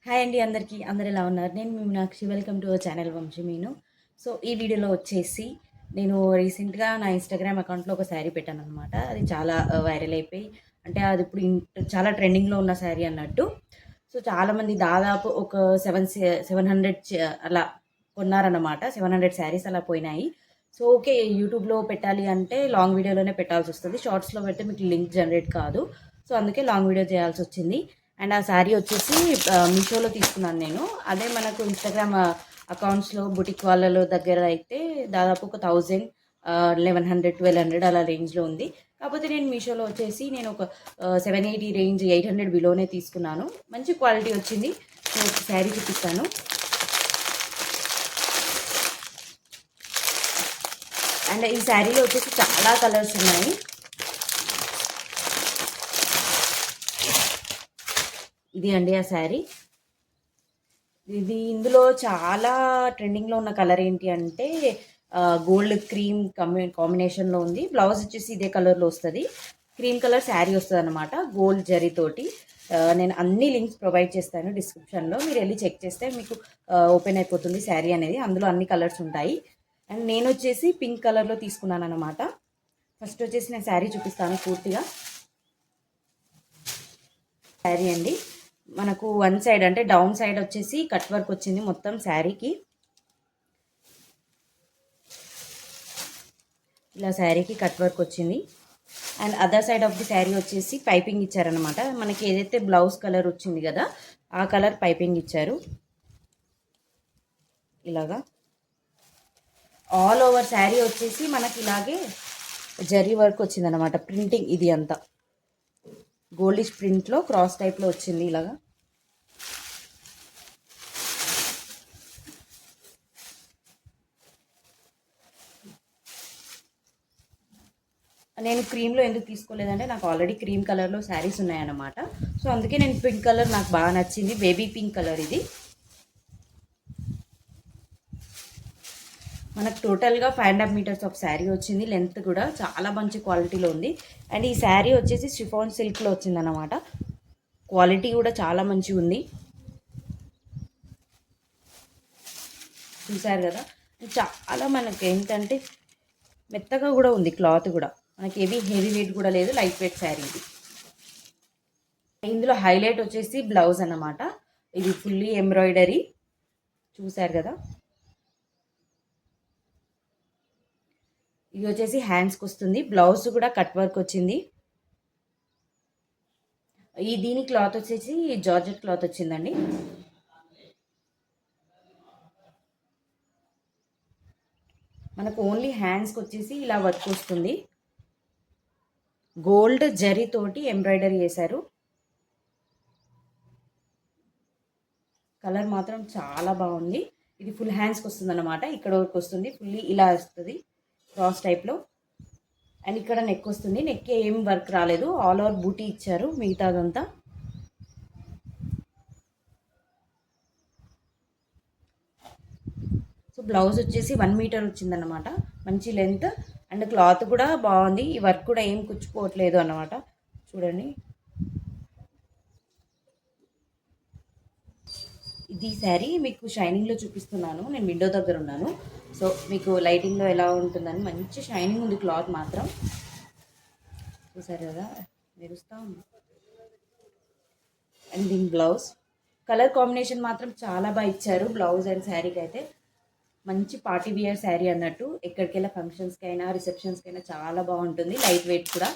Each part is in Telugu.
హాయ్ అండి అందరికీ. అందరు ఎలా ఉన్నారు? నేను మీ Meenakshi. Welcome to our channel Vamsi Meenu. So, ఈ వీడియోలో వచ్చేసి నేను రీసెంట్‌గా నా ఇన్‌స్టాగ్రామ్ అకౌంట్‌లో ఒక శారీ పెట్టాననమాట. అది చాలా వైరల్ అయిపోయి అంటే అది ఇప్పుడు చాలా ట్రెండింగ్‌లో ఉన్న శారీ అన్నట్టు. సో, చాలామంది దాదాపు ఒక 700 అలా కొన్నారన్నమాట. 700 శారీస్ అలా పోయినాయి. So, okay. యూట్యూబ్‌లో పెట్టాలి అంటే లాంగ్ వీడియోలోనే పెట్టాల్సొస్తది. షార్ట్స్‌లో పెడితే మీకు లింక్ జనరేట్ కాదు. సో, అందుకే లాంగ్ వీడియో చేయాల్సొచ్చింది. అండ్ ఆ శారీ వచ్చేసి మీషోలో తీసుకున్నాను నేను. అదే మనకు ఇన్‌స్టాగ్రామ్ అకౌంట్స్‌లో బుటిక్ వాళ్ళలో దగ్గర అయితే దాదాపు ఒక 1000 1100, 1200 అలా రేంజ్‌లో ఉంది. కాకపోతే నేను మీషోలో వచ్చేసి నేను ఒక 780 రేంజ్ 800 బిలోనే తీసుకున్నాను. మంచి క్వాలిటీ వచ్చింది. సో, శారీ చూపిస్తాను. అండ్ ఈ శారీలో వచ్చేసి చాలా కలర్స్ ఉన్నాయి. ఇది అండి ఆ శారీ. ఇందులో చాలా ట్రెండింగ్‌లో ఉన్న కలర్ ఏంటి అంటే గోల్డ్ క్రీమ్ కాంబినేషన్‌లో ఉంది. బ్లౌజ్ వచ్చేసి ఇదే కలర్‌లో వస్తది. క్రీమ్ కలర్ శారీ వస్తదనమాట. గోల్డ్ జరీతోటి. నేను అన్ని లింక్స్ ప్రొవైడ్ చేస్తాను డిస్క్రిప్షన్‌లో. మీరెళ్లి చెక్ చేస్తే మీకు ఓపెన్ అయిపోతుంది శారీ అనేది. అందులో అన్ని కలర్స్ ఉంటాయి. అండ్ నేనొచ్చేసి పింక్ కలర్‌లో తీసుకున్నాననమాట. ఫస్ట్ వచ్చేసి నేను శారీ చూపిస్తాను పూర్తిగా. శారీ అండి. మనకు వన్ సైడ్ అంటే డౌన్ సైడ్ వచ్చేసి కట్ వర్క్ వచ్చింది మొత్తం శారీకి. ఇలా శారీకి కట్ వర్క్ వచ్చింది. And other side of the sari వచ్చేసి పైపింగ్ ఇచ్చారనమాట. మనకి ఏదైతే బ్లౌజ్ కలర్ వచ్చింది కదా ఆ కలర్ పైపింగ్ ఇచ్చారు. ఇలాగా ఆల్ ఓవర్ శారీ వచ్చేసి మనకి ఇలాగే జరీ వర్క్ వచ్చిందనమాట. ప్రింటింగ్ ఇది అంతా గోల్డిష్ ప్రింట్లో క్రాస్ టైప్లో వచ్చింది ఇలాగా. నేను క్రీమ్లో ఎందుకు తీసుకోలేదంటే నాకు ఆల్రెడీ క్రీమ్ కలర్లో శారీస్ ఉన్నాయన్నమాట. సో అందుకే నేను పింక్ కలర్ నాకు బాగా నచ్చింది. బేబీ పింక్ కలర్ ఇది. మనకు టోటల్గా 5.5 మీటర్స్ ఆఫ్ శారీ వచ్చింది. లెంత్ కూడా చాలా మంచి క్వాలిటీలో ఉంది. అండ్ ఈ శారీ వచ్చేసి షిఫాన్ సిల్క్లో వచ్చిందన్నమాట. క్వాలిటీ కూడా చాలా మంచిగా ఉంది. చూసారు కదా. చాలా మనకి ఏంటంటే మెత్తగా కూడా ఉంది క్లాత్ కూడా. మనకి హెవీ వెయిట్ కూడా లేదు. లైట్ వెయిట్ శారీ ఇది. ఇందులో హైలైట్ వచ్చేసి బ్లౌజ్ అన్నమాట. ఇది ఫుల్లీ ఎంబ్రాయిడరీ. చూసారు కదా. ఇది వచ్చేసి హ్యాండ్స్కి వస్తుంది. బ్లౌజ్ కూడా కట్ వర్క్ వచ్చింది. దీని క్లాత్ వచ్చేసి జార్జెట్ క్లాత్ వచ్చిందండి. మనకు ఓన్లీ హ్యాండ్స్కి వచ్చేసి ఇలా వర్క్ వస్తుంది. గోల్డ్ జరీతోటి ఎంబ్రాయిడరీ చేశారు. కలర్ మాత్రం చాలా బాగుంది. ఇది ఫుల్ హ్యాండ్స్కి వస్తుంది అనమాట. ఇక్కడ వరకు వస్తుంది. ఫుల్లీ ఇలా వస్తుంది క్రాస్ టైప్లో. అండ్ ఇక్కడ నెక్ వస్తుంది. నెక్ ఏం వర్క్ రాలేదు. ఆల్ ఓవర్ బూటీ ఇచ్చారు మిగతాదంతా. సో బ్లౌజ్ వచ్చేసి 1 మీటర్ వచ్చిందన్నమాట. మంచి లెంత్. అండ్ క్లాత్ కూడా బాగుంది. ఈ వర్క్ కూడా ఏం కుచ్చుకోవట్లేదు అన్నమాట. చూడండి. ఇది శారీ మీకు షైనింగ్లో చూపిస్తున్నాను. నేను విండో దగ్గర ఉన్నాను. సో మీకు లైటింగ్లో ఎలా ఉంటుందని మంచి షైనింగ్ ఉంది క్లాత్ మాత్రం. చూసారు కదా మెరుస్తా ఉంది. అండ్ దీని బ్లౌజ్ కలర్ కాంబినేషన్ మాత్రం చాలా బాగా ఇచ్చారు. బ్లౌజ్ అండ్ శారీకి అయితే మంచి పార్టీ వియర్ శారీ అన్నట్టు. ఎక్కడికెళ్ళా ఫంక్షన్స్కి అయినా రిసెప్షన్స్కి అయినా చాలా బాగుంటుంది. లైట్ వెయిట్ కూడా.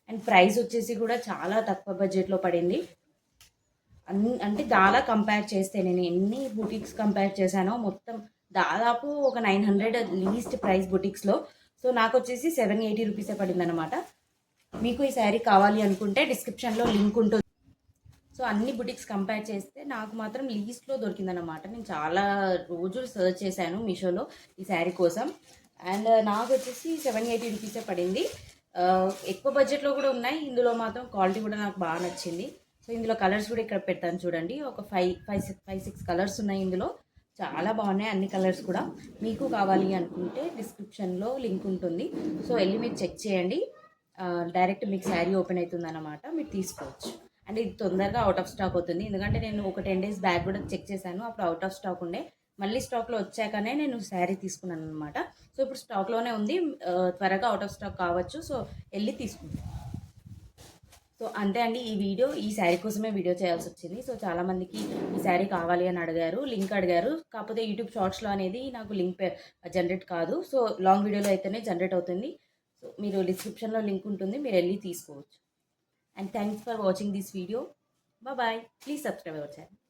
అండ్ ప్రైస్ వచ్చేసి కూడా చాలా తక్కువ బడ్జెట్లో పడింది. అంటే చాలా కంపేర్ చేస్తే నేను ఎన్ని బుటిక్స్ కంపేర్ చేశానో మొత్తం దాదాపు ఒక 900 లీస్ట్ ప్రైస్ బుటిక్స్లో. సో నాకు వచ్చేసి 780 రూపీసే పడింది అనమాట. మీకు ఈ శారీ కావాలి అనుకుంటే డిస్క్రిప్షన్లో లింక్ ఉంటుంది. సో అన్ని బుటిక్స్ కంపేర్ చేస్తే నాకు మాత్రం లీస్ట్లో దొరికిందనమాట. నేను చాలా రోజులు సర్చ్ చేశాను మీషోలో ఈ శారీ కోసం. అండ్ నాకు వచ్చేసి 780 రూపీసే పడింది. ఎక్కువ బడ్జెట్లో కూడా ఉన్నాయి. ఇందులో మాత్రం క్వాలిటీ కూడా నాకు బాగా నచ్చింది. సో ఇందులో కలర్స్ కూడా ఇక్కడ పెడతాను చూడండి. ఒక 5-6 కలర్స్ ఉన్నాయి ఇందులో. చాలా బాగున్నాయి అన్ని కలర్స్ కూడా. మీకు కావాలి అనుకుంటే డిస్క్రిప్షన్లో లింక్ ఉంటుంది. సో వెళ్ళి మీరు చెక్ చేయండి. డైరెక్ట్ మీకు శారీ ఓపెన్ అవుతుంది అన్నమాట. మీరు తీసుకోవచ్చు. అండ్ ఇది తొందరగా అవుట్ ఆఫ్ స్టాక్ అవుతుంది. ఎందుకంటే నేను ఒక 10 డేస్ బ్యాక్ కూడా చెక్ చేశాను. అప్పుడు అవుట్ ఆఫ్ స్టాక్ ఉండే. మళ్ళీ స్టాక్‌లో వచ్చాకనే నేను శారీ తీసుకున్నాననమాట. సో, ఇప్పుడు స్టాక్‌లోనే ఉంది. త్వరగా అవుట్ ఆఫ్ స్టాక్ కావచ్చు. సో, ఎళ్లి తీసుకుంటాను. సో, అంతే అండి. ఈ శారీ కోసమే వీడియో చేయాల్సొచ్చింది. సో, చాలామందికి ఈ శారీ కావాలి అని అడిగారు. లింక్ అడిగారు. కాకపోతే యూట్యూబ్ షార్ట్స్‌లో అనేది నాకు లింక్ జనరేట్ కాదు. సో, లాంగ్ వీడియోలో అయితేనే జనరేట్ అవుతుంది. సో, మీరు డిస్క్రిప్షన్‌లో లింక్ ఉంటుంది. మీరెళ్లి తీసుకోవచ్చు. And thanks for watching this video. Bye bye. Please subscribe our channel.